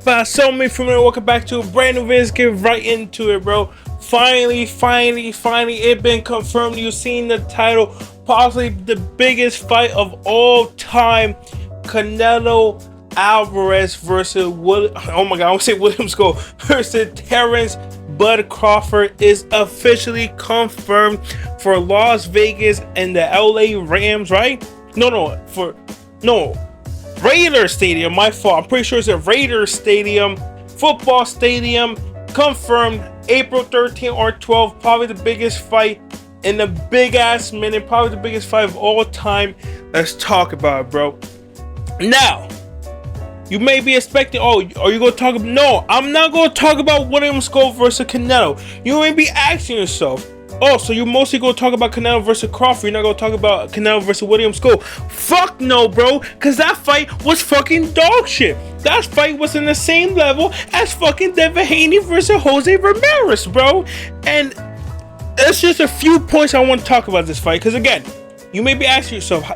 So me from there, welcome back to a brand new video. Let's get right into it, bro. Finally, it been confirmed. You've seen the title, possibly the biggest fight of all time. Canelo Alvarez versus William School versus Terence Crawford is officially confirmed for Las Vegas and the LA Rams, right? Raiders Stadium, my fault. I'm pretty sure it's a Raiders Stadium, football stadium, confirmed April 13th or 12th. Probably the biggest fight in a big ass minute, probably the biggest fight of all time. Let's talk about it, bro. Now, you may be expecting, oh, are you going to talk about, no, I'm not going to talk about William Skull versus Canelo. You may be asking yourself, oh, so you're mostly going to talk about Canelo versus Crawford. You're not going to talk about Canelo versus William Skull. Fuck no, bro. Because that fight was fucking dog shit. That fight was in the same level as fucking Devin Haney versus Jose Ramirez, bro. And that's just a few points I want to talk about this fight. Because again, you may be asking yourself,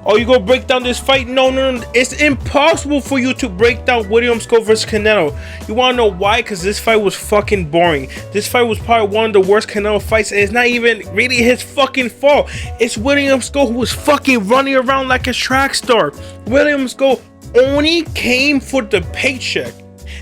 oh, you gonna break down this fight? No. It's impossible for you to break down William Skull versus Canelo. You wanna know why? Because this fight was fucking boring. This fight was probably one of the worst Canelo fights, and it's not even really his fucking fault. It's William Skull who was fucking running around like a track star. William Skull only came for the paycheck.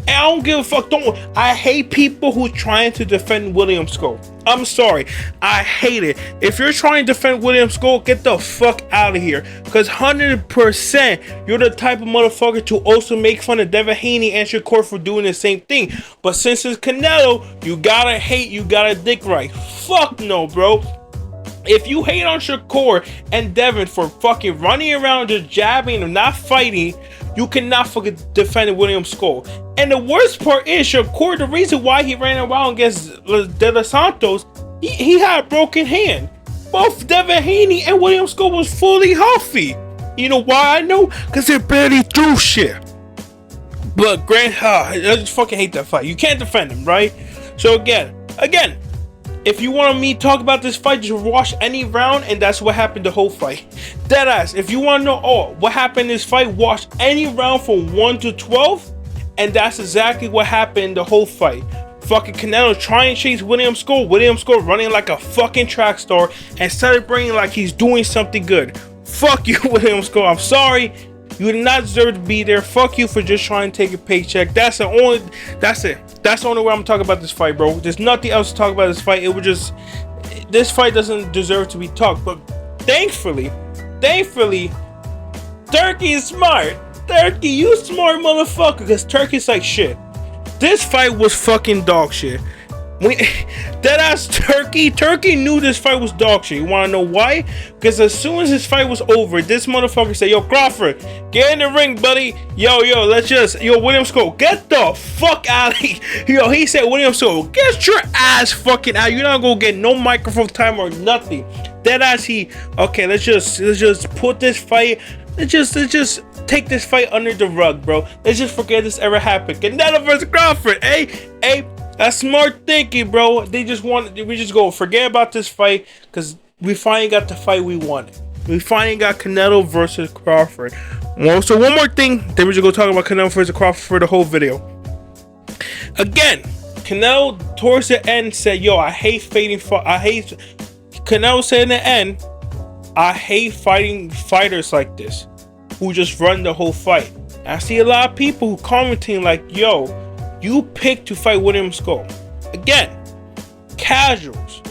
And I don't give a fuck. I hate people who trying to defend William Skull. I'm sorry. I hate it. If you're trying to defend William Skull, get the fuck out of here. Because 100% you're the type of motherfucker to also make fun of Devin Haney and Shakur for doing the same thing. But since it's Canelo, you gotta hate, you gotta dick right. Fuck no, bro. If you hate on Shakur and Devin for fucking running around just jabbing and not fighting, you cannot fucking defend William Skull. And the worst part is Shakur, the reason why he ran around against De Los Santos, he had a broken hand. Both Devin Haney and William Skull was fully healthy. You know why I know? Because they barely threw shit. But I just fucking hate that fight. You can't defend him, right? So again, if you want me to talk about this fight, just watch any round, and that's what happened the whole fight. Deadass. If you want to know what happened in this fight, watch any round from 1 to 12, and that's exactly what happened the whole fight. Fucking Canelo trying to chase William Skull running like a fucking track star and celebrating like he's doing something good. Fuck you, William Skull. I'm sorry. You did not deserve to be there. Fuck you for just trying to take a paycheck. That's it. That's the only way I'm talking about this fight, bro. There's nothing else to talk about this fight. This fight doesn't deserve to be talked. But thankfully, Turkey is smart. Turkey, you smart motherfucker. Because Turkey's like shit. This fight was fucking dog shit. Deadass Turkey knew this fight was dog shit. You wanna know why? Because as soon as this fight was over, this motherfucker said, yo, Crawford, get in the ring, buddy. Yo, William Skull, get the fuck out of here. Yo, he said, William Skull, get your ass fucking out. You're not gonna get no microphone time or nothing. Deadass, okay, let's just put this fight, let's just take this fight under the rug, bro. Let's just forget this ever happened. Canelo versus Crawford, that's smart thinking, bro. We just go forget about this fight because we finally got the fight we wanted. We finally got Canelo versus Crawford. Well, so one more thing, then we just go talk about Canelo versus Crawford for the whole video. Again, Canelo towards the end said, yo, Canelo said in the end, I hate fighting fighters like this who just run the whole fight. I see a lot of people who commenting like, yo, you picked to fight William Skull. Again, casuals.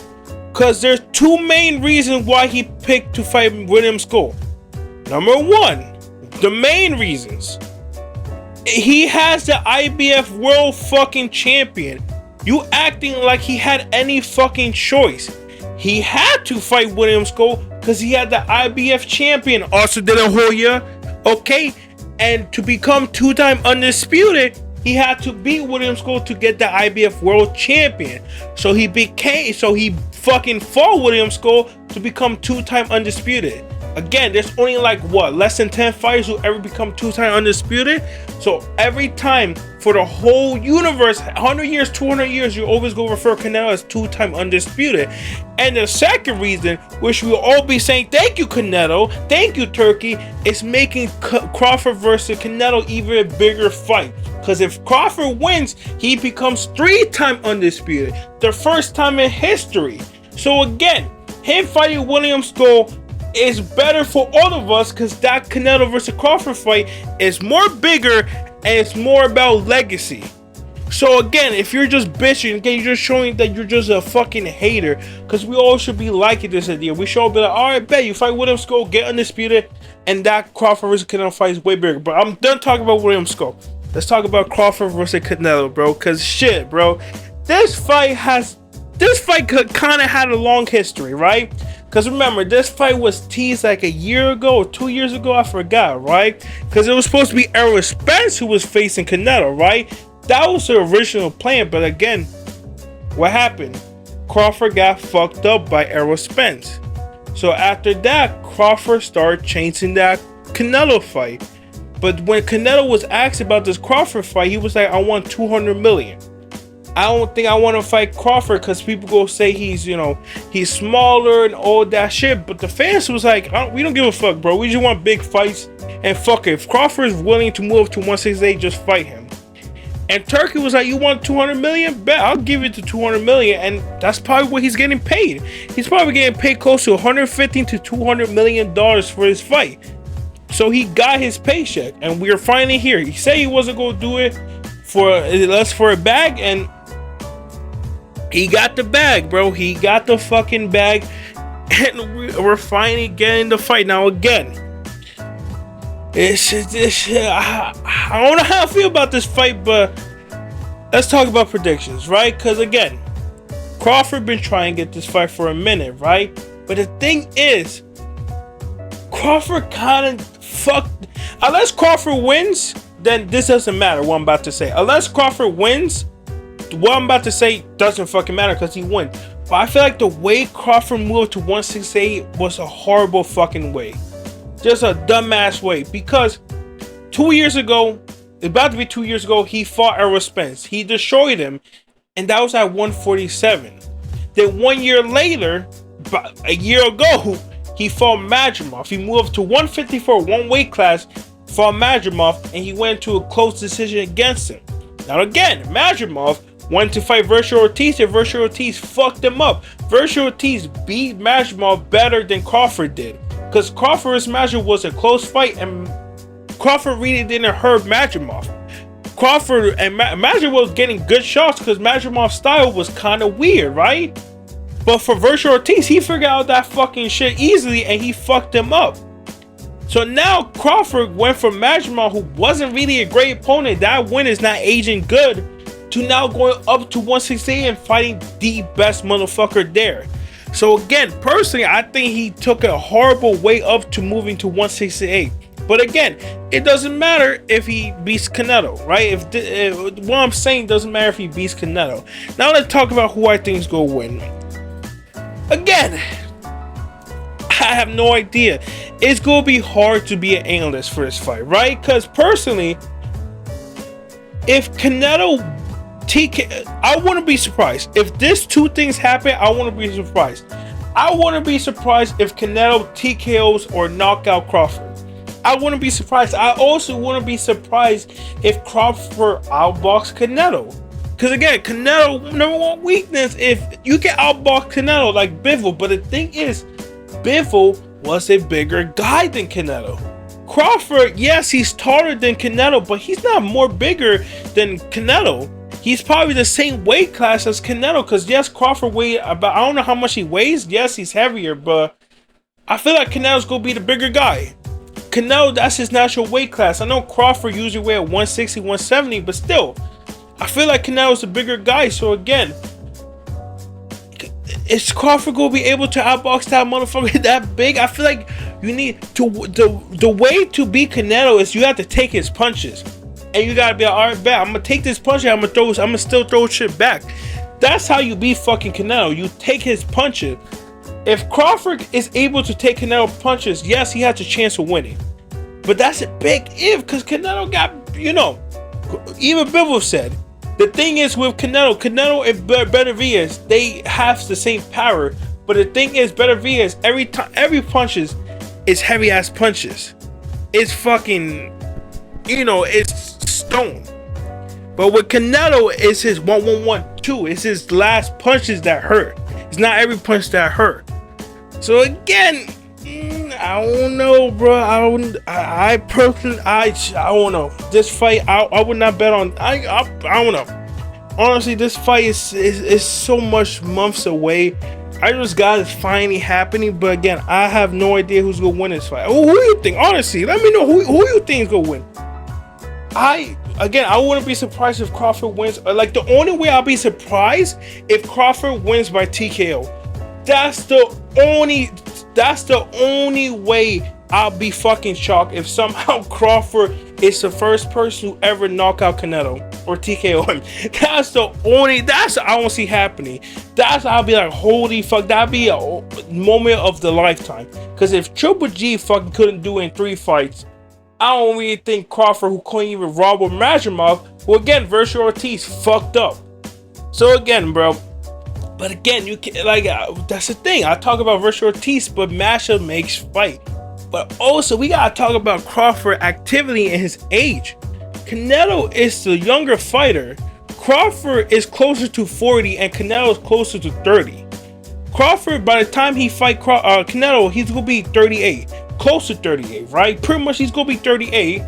Because there's two main reasons why he picked to fight William Skull. Number one, the main reasons. He has the IBF World fucking Champion. You acting like he had any fucking choice. He had to fight William Skull because he had the IBF Champion, Oscar De La Hoya. Okay? And to become two-time undisputed, he had to beat William Skull to get the IBF World Champion. So he fucking fought William Skull to become two-time undisputed. Again, there's only like what, less than 10 fighters who ever become 2-time undisputed. So every time for the whole universe, 100 years, 200 years, you always go refer Canelo as 2-time undisputed. And the second reason, which we'll all be saying thank you Canelo, thank you Turkey, is making Crawford versus Canelo even a bigger fight. Because if Crawford wins, he becomes 3-time undisputed, the first time in history. So again, him fighting William Skull is better for all of us, because that Canelo versus Crawford fight is more bigger and it's more about legacy. So again, if you're just bitching, again, you're just showing that you're just a fucking hater, because we all should be liking this idea. We should all be like, alright, bet you fight William Skull, get undisputed, and that Crawford versus Canelo fight is way bigger. But I'm done talking about William Skull. Let's talk about Crawford versus Canelo, bro, because shit, bro, this fight kind of had a long history, right? Because remember, this fight was teased like a year ago or 2 years ago, I forgot, right? Because it was supposed to be Errol Spence who was facing Canelo, right? That was the original plan, but again, what happened? Crawford got fucked up by Errol Spence. So after that, Crawford started chasing that Canelo fight. But when Canelo was asked about this Crawford fight, he was like, I want 200 million. I don't think I want to fight Crawford because people go say he's, you know, he's smaller and all that shit. But the fans was like, we don't give a fuck, bro. We just want big fights. And fuck it. If Crawford is willing to move to 168, just fight him. And Turkey was like, you want 200 million? Bet, I'll give it to 200 million. And that's probably what he's getting paid. He's probably getting paid close to 150 to 200 million dollars for his fight. So he got his paycheck. And we're finally here. He said he wasn't going to do it for less for a bag, and he got the bag, bro. He got the fucking bag, and we're finally getting the fight. Now again, I don't know how I feel about this fight, but let's talk about predictions, right? Because again, Crawford been trying to get this fight for a minute, right? But the thing is, Crawford kind of fucked. Unless Crawford wins, then this doesn't matter what I'm about to say. Unless Crawford wins, what I'm about to say doesn't fucking matter because he won. But I feel like the way Crawford moved to 168 was a horrible fucking way. Just a dumbass way. Because 2 years ago, it's about to be 2 years ago, he fought Errol Spence. He destroyed him. And that was at 147. Then 1 year later, a year ago, he fought Madrimov. He moved to 154, one weight class, fought Madrimov, and he went to a close decision against him. Now again, Madrimov went to fight Vergil Ortiz, and Vergil Ortiz fucked him up. Vergil Ortiz beat Madrimov better than Crawford did. Because Crawford vs. Madrimov was a close fight, and Crawford really didn't hurt Madrimov. Crawford and Madrimov was getting good shots because Madrimov's style was kind of weird, right? But for Vergil Ortiz, he figured out that fucking shit easily, and he fucked him up. So now Crawford went from Madrimov, who wasn't really a great opponent, that win is not aging good, to now going up to 168 and fighting the best motherfucker there. So again, personally, I think he took a horrible way up to moving to 168. But again, it doesn't matter if he beats Canelo, right? What I'm saying doesn't matter if he beats Canelo. Now let's talk about who I think is going to win. Again, I have no idea. It's going to be hard to be an analyst for this fight, right? Because personally, if Canelo TK, I wouldn't be surprised. If these two things happen, I wouldn't be surprised. I wouldn't be surprised if Canelo TKOs or knockout Crawford. I wouldn't be surprised. I also wouldn't be surprised if Crawford outboxed Canelo. Because again, Canelo, number one weakness, if you can outbox Canelo like Bivol. But the thing is, Bivol was a bigger guy than Canelo. Crawford, yes, he's taller than Canelo, but he's not more bigger than Canelo. He's probably the same weight class as Canelo. Because yes, Crawford weighed about, I don't know how much he weighs. Yes, he's heavier, but I feel like Canelo's going to be the bigger guy. Canelo, that's his natural weight class. I know Crawford usually weigh at 160, 170, but still, I feel like Canelo's a bigger guy. So again, is Crawford going to be able to outbox that motherfucker that big? I feel like you need to, the way to beat Canelo is you have to take his punches. And you got to be like, all right, bet, I'm going to take this punch and I'm going to still throw shit back. That's how you beat fucking Canelo. You take his punches. If Crawford is able to take Canelo punches, yes, he has a chance of winning. But that's a big if, because Canelo got, you know, even Bivol said, the thing is with Canelo and Benavidez, they have the same power. But the thing is, Benavidez, every punches is heavy ass punches. It's fucking, you know, it's stone. But with Canelo, it's his 1-1-1-2. It's his last punches that hurt. It's not every punch that hurt. So again, I don't know, bro. I personally, I don't know. This fight, I would not bet on. I don't know. Honestly, this fight is so much months away. I just got it finally happening, but again, I have no idea who's gonna win this fight. Who do you think? Honestly, let me know who you think is gonna win. I wouldn't be surprised if Crawford wins. Like, the only way I'll be surprised if Crawford wins by TKO. That's the only way I'll be fucking shocked if somehow Crawford is the first person to ever knock out Canelo or TKO him. That's I don't see happening. I'll be like, holy fuck, that'd be a moment of the lifetime. Because if Triple G fucking couldn't do it in 3 fights, I don't really think Crawford, who couldn't even rob or match him up, well, again, Versus Ortiz fucked up. So again, bro. But again, you can, like, that's the thing. I talk about Versus Ortiz, but matchup makes fight. But also, we gotta talk about Crawford activity and his age. Canelo is the younger fighter. Crawford is closer to 40, and Canelo is closer to 30. Crawford, by the time he fight Canelo, he's gonna be 38, close to 38, right? Pretty much, he's gonna be 38.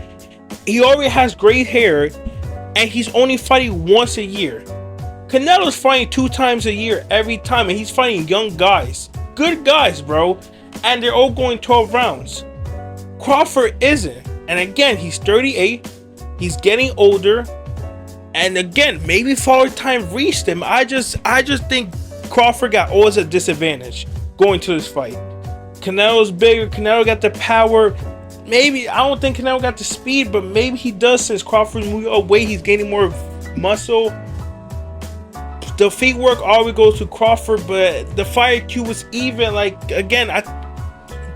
He already has gray hair, and he's only fighting once a year. Canelo's fighting 2 times a year every time, and he's fighting young guys, good guys, bro, and they're all going 12 rounds. Crawford isn't, and again, he's 38. He's getting older, and again, maybe Father Time reached him. I just think Crawford got always a disadvantage going to this fight. Canelo's bigger. Canelo got the power. Maybe, I don't think Canelo got the speed, but maybe he does, since Crawford's moving away. He's gaining more muscle. The feet work always goes to Crawford, but the fire Q was even. Like, again,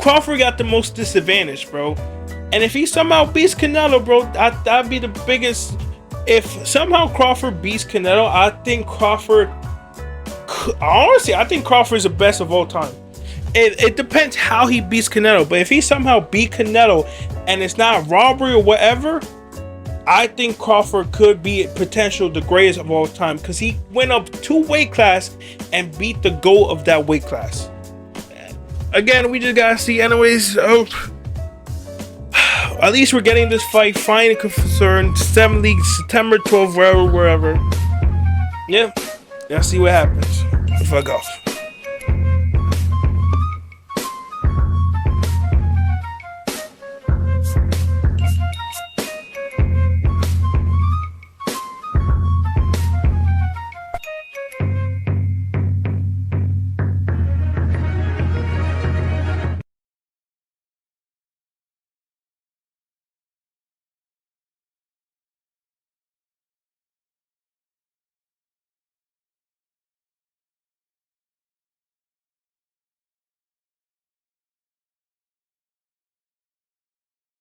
Crawford got the most disadvantage, bro. And if he somehow beats Canelo, bro, that'd be the biggest. If somehow Crawford beats Canelo, I think Crawford, honestly, I think Crawford is the best of all time. It depends how he beats Canelo, but if he somehow beat Canelo and it's not robbery or whatever, I think Crawford could be potential the greatest of all time, because he went up 2 weight class and beat the GOAT of that weight class. Again, we just gotta see. Anyways, at least we're getting this fight finally confirmed. 7 leagues, September 12th, wherever. Yeah, let's see what happens. Fuck off.